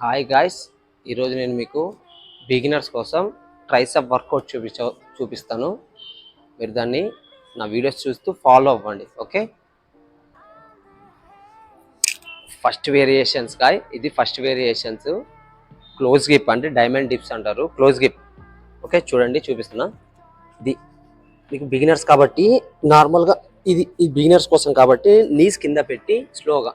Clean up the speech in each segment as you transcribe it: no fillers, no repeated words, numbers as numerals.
Hi guys, ఈరోజు నేను మీకు బిగినర్స్ కోసం ట్రైసెప్ వర్కౌట్ చూపిస్తాను. మీరు దాన్ని నా వీడియోస్ చూస్తూ ఫాలో అవ్వండి. ఓకే, ఫస్ట్ వేరియేషన్స్ ఇది ఫస్ట్ వేరియేషన్స్ క్లోజ్ గిప్ అంటే డైమండ్ డిప్స్ అంటారు. Close gib. ఓకే, చూడండి చూపిస్తున్నా. ఇది మీకు బిగినర్స్ కాబట్టి నార్మల్గా ఇది బిగినర్స్ కోసం కాబట్టి నీస్ కింద పెట్టి స్లోగా.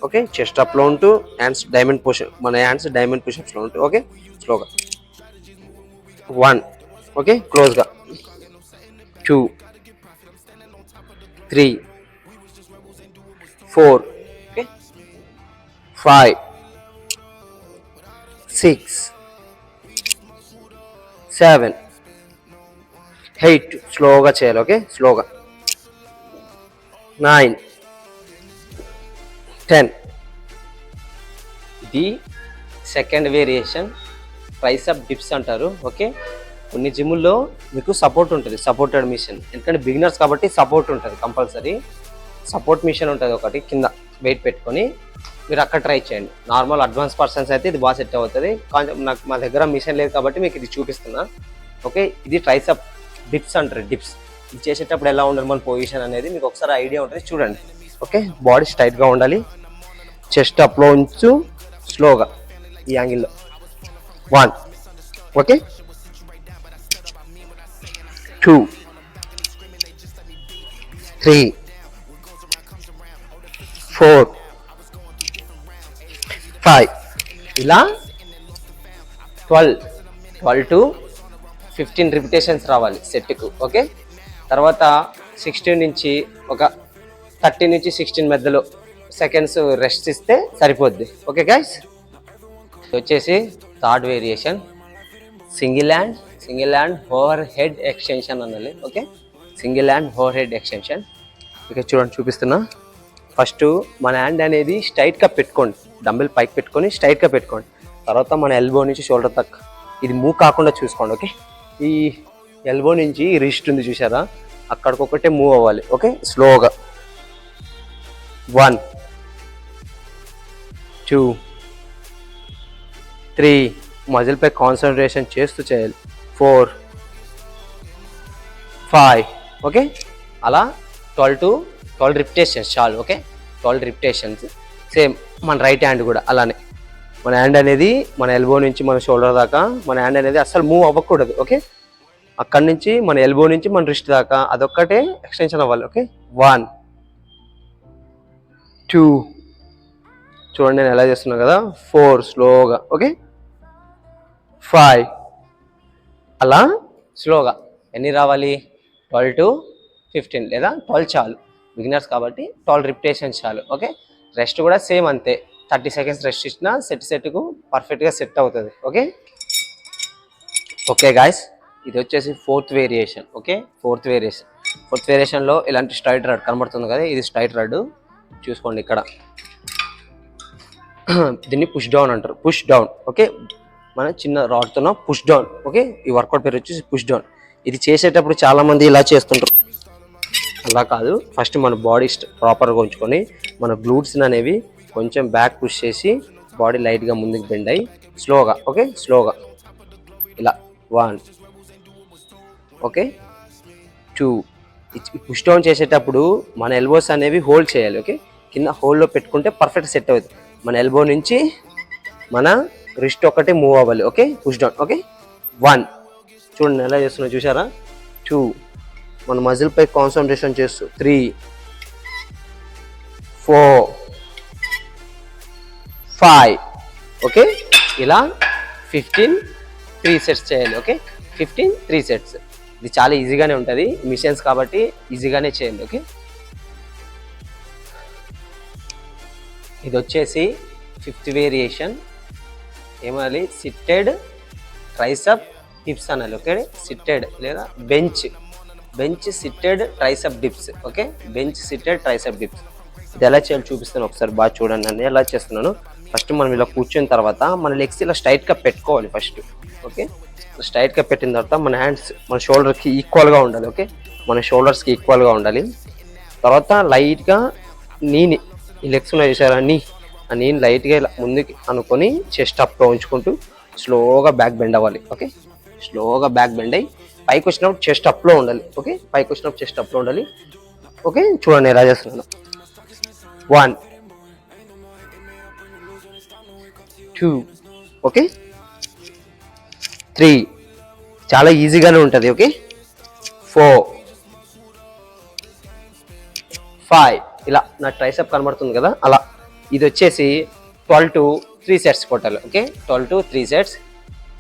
ఓకే, చెస్ట్ అప్లో ఉంటూ హ్యాండ్స్ డైమండ్ పుష్, మన హ్యాండ్స్ డైమండ్ పుషప్స్లో ఉంటాయి. ఓకే, స్లోగా 1, ఓకే, క్లోజ్గా 2, 3, 4, ఓకే, 5, 6, 7, 8 స్లోగా చేయాలి. ఓకే, స్లోగా 9, 10. ఇది సెకండ్ వేరియేషన్ ట్రైసెప్ డిప్స్ అంటారు. ఓకే, కొన్ని జిమ్ముల్లో మీకు సపోర్ట్ ఉంటుంది, సపోర్టెడ్ మిషన్. ఎందుకంటే బిగినర్స్ కాబట్టి సపోర్ట్ ఉంటుంది, కంపల్సరీ సపోర్ట్ మిషన్ ఉంటుంది ఒకటి కింద వెయిట్ పెట్టుకొని మీరు అక్కడ ట్రై చేయండి. నార్మల్ అడ్వాన్స్ పర్సన్స్ అయితే ఇది బాగా సెట్ అవుతుంది. నాకు మా దగ్గర మిషన్ లేదు కాబట్టి మీకు ఇది చూపిస్తున్నా. ఓకే, ఇది ట్రైసెప్ డిప్స్ అంటారు. డిప్స్ ఇది చేసేటప్పుడు ఎలా ఉండాలి మన పొజిషన్ అనేది మీకు ఒకసారి ఐడియా ఉంటుంది, చూడండి. ఓకే, బాడీ స్ట్రైట్గా ఉండాలి, చెస్ట్ అప్లో ఉంచు స్లోగా ఈ యాంగిల్లో. 1, ఓకే, 2, 3, 4, 5 ఇలా 12 to 15 రిపిటేషన్స్ రావాలి సెట్కు. ఓకే, తర్వాత 16 నుంచి ఒక 30 నుంచి 16 మధ్యలో సెకండ్స్ రెస్ట్ ఇస్తే సరిపోద్ది. ఓకే గైస్, వచ్చేసి third variation single hand overhead extension అన్నది. Okay, single hand overhead extension. ఇక చూడండి చూపిస్తున్నా. ఫస్ట్ మన హ్యాండ్ అనేది స్ట్రైట్గా పెట్టుకోండి, డంబెల్ పైకి పెట్టుకొని స్ట్రైట్గా పెట్టుకోండి. తర్వాత మన ఎల్బో నుంచి షోల్డర్ తక్ ఇది మూవ్ కాకుండా చూసుకోండి. ఓకే, ఈ ఎల్బో నుంచి రిస్ట్ ఉంది చూసారా, అక్కడికొకటే మూవ్ అవ్వాలి. ఓకే, స్లోగా 1, 2, 3 మజిల్ పై కాన్సన్ట్రేషన్ చేస్తూ చేయాలి. 4, 5 ఓకే, అలా 12 రిపిటేషన్స్ చాలు. Okay, 12 repetitions. సేమ్ మన రైట్ హ్యాండ్ కూడా అలానే. మన హ్యాండ్ అనేది మన ఎల్బో నుంచి మన షోల్డర్ దాకా మన హ్యాండ్ అనేది అస్సలు మూవ్ అవ్వకూడదు. ఓకే, అక్కడి నుంచి మన ఎల్బో నుంచి మన రిస్ట్ దాకా అదొక్కటే ఎక్స్టెన్షన్ అవ్వాలి. ఓకే, 1, 2 చూడండి నేను ఎలా చేస్తున్నాను కదా. 4 స్లోగా. ఓకే, 5 అలా స్లోగా. ఎన్ని రావాలి? 12 to 15 లేదా 12 చాలు. బిగినర్స్ కాబట్టి 12 రిపిటేషన్స్ చాలు. ఓకే, రెస్ట్ కూడా సేమ్ అంతే, 30 సెకండ్స్ రెస్ట్ ఇచ్చినా సెట్కు పర్ఫెక్ట్గా సెట్ అవుతుంది. ఓకే గాయస్, ఇది వచ్చేసి ఫోర్త్ వేరియేషన్. ఓకే, ఫోర్త్ వేరియేషన్లో ఇలాంటి స్ట్రైట్ రాడ్ కనబడుతుంది కదా, ఇది స్ట్రైట్ రాడ్ చూసుకోండి ఇక్కడ. దీన్ని పుష్ డౌన్ అంటారు, పుష్ డౌన్. ఓకే, మనం చిన్న రాడ్తో పుష్ డౌన్. ఓకే, ఈ వర్కౌట్ పేరు వచ్చేసి పుష్ డౌన్. ఇది చేసేటప్పుడు చాలామంది ఇలా చేస్తుంటారు, అలా కాదు. ఫస్ట్ మన బాడీ ప్రాపర్గా ఉంచుకొని మన గ్లూట్స్ అనేవి కొంచెం బ్యాక్ పుష్ చేసి బాడీ లైట్గా ముందుకు బెండ్ అయ్యి స్లోగా. ఓకే, స్లోగా ఇలా 1, ఓకే, 2. పుష్ డౌన్ చేసేటప్పుడు మన ఎల్బోస్ అనేవి హోల్డ్ చేయాలి. ఓకే, కింద హోల్డ్లో పెట్టుకుంటే పర్ఫెక్ట్ సెట్ అవుతుంది. మన ఎల్బో నుంచి మన రిస్ట్ ఒకటి మూవ్ అవ్వాలి. Okay, push down. ఓకే, 1 చూడండి ఎలా చేస్తున్నా చూసారా. 2 మన మజిల్ పై కాన్సన్ట్రేషన్ చేస్తూ 3, 4, 5 ఓకే, ఇలా 15 3 సెట్స్ చేయాలి. Okay, 15 3 sets. ఇది చాలా ఈజీగానే ఉంటుంది, మిషన్స్ కాబట్టి ఈజీగానే చేయండి. ఓకే, ఇది వచ్చేసి ఫిఫ్త్ వేరియేషన్ ఏమనాలి, సిట్టెడ్ ట్రైసెప్ డిప్స్ అనాలి. ఓకే, సిట్టెడ్ లేదా bench seated tricep dips. Okay, bench seated tricep dips. ఇది ఎలా చేయాలి చూపిస్తాను ఒకసారి, బాగా చూడండి. నేను ఎలా చేస్తున్నాను. ఫస్ట్ మనం ఇలా కూర్చున్న తర్వాత మన లెగ్స్ ఇలా స్ట్రైట్గా పెట్టుకోవాలి ఫస్ట్. ఓకే, స్ట్రైట్గా పెట్టిన తర్వాత మన హ్యాండ్స్ మన షోల్డర్కి ఈక్వల్గా ఉండాలి. ఓకే, మన షోల్డర్స్కి ఈక్వల్గా ఉండాలి. తర్వాత లైట్గా నీని ఈ లెగ్స్ ఉన్నాయి చూసారా, ఆ నేను లైట్గా ఇలా ముందుకి అనుకొని చెస్ట్ అప్లో ఉంచుకుంటూ స్లోగా బ్యాక్ బెండ్ అవ్వాలి. ఓకే, స్లోగా బ్యాక్ బెండ్ అయ్యి పైకి వచ్చినప్పుడు చెస్ట్ అప్లో ఉండాలి. ఓకే, పైకి వచ్చినప్పుడు చెస్ట్ అప్లో ఉండాలి. ఓకే, చూడండి ఎలా చేస్తున్నాను. 1 2 ఓకే 3 చాలా ఈజీగానే ఉంటుంది. ఓకే 4 5 ఇలా నా ట్రైసెప్ కనబడుతుంది కదా అలా. ఇది వచ్చేసి 12 to 3 sets కొట్టాలి. Okay 12 to 3 sets.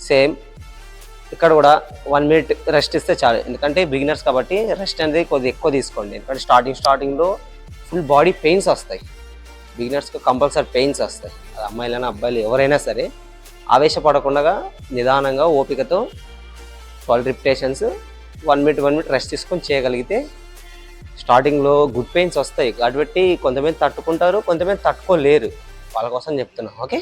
సేమ్ ఇక్కడ కూడా 1 minute రెస్ట్ ఇస్తే చాలు, ఎందుకంటే బిగినర్స్ కాబట్టి రెస్ట్ అనేది కొద్దిగా ఎక్కువ తీసుకోండి. ఎందుకంటే స్టార్టింగ్లో ఫుల్ బాడీ పెయిన్స్ వస్తాయి. బిగినర్స్కి కంపల్సరీ పెయిన్స్ వస్తాయి. అది అమ్మాయిలైనా అబ్బాయిలు ఎవరైనా సరే ఆవేశపడకుండా నిదానంగా ఓపికతో 12 repetitions 1 minute రెస్ట్ తీసుకొని చేయగలిగితే స్టార్టింగ్లో గుడ్ పెయిన్స్ వస్తాయి కాబట్టి కొంతమంది తట్టుకుంటారు, కొంతమంది తట్టుకోలేరు. వాళ్ళ కోసం చెప్తున్నా. ఓకే.